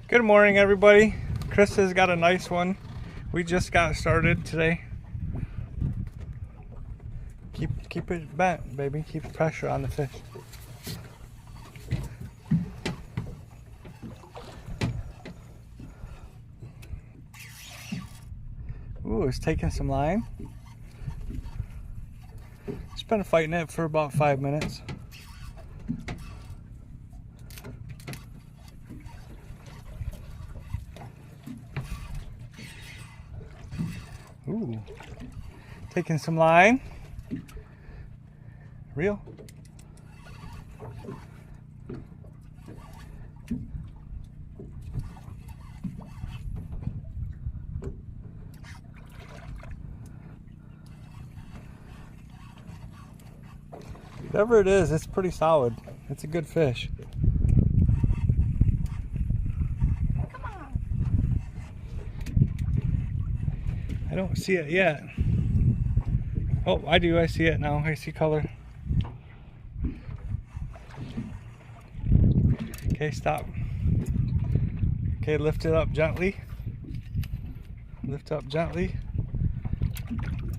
Good morning, everybody. Chris has got a nice one. We just got started today. Keep it bent, baby. Keep pressure on the fish. Ooh, it's taking some line. It's been fighting it for about 5 minutes. Ooh, taking some line. Reel. Whatever it is, it's pretty solid. It's a good fish. Come on. I don't see it yet. Oh, I do. I see it now. I see color. Okay, stop. Okay, lift it up gently. Lift up gently.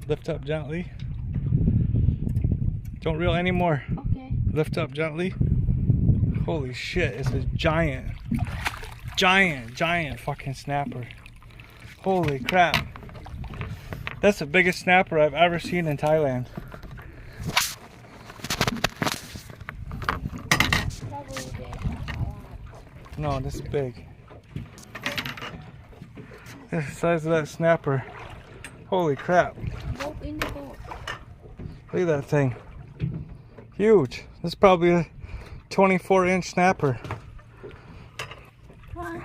Lift up gently. Don't reel anymore. Okay. Lift up gently. Holy shit, it's a giant fucking snapper. Holy crap. That's the biggest snapper I've ever seen in Thailand. Probably big. A lot. No, this is big. This is the size of that snapper. Holy crap. Go in the boat. Look at that thing. Huge. This is probably a 24-inch snapper. Come on.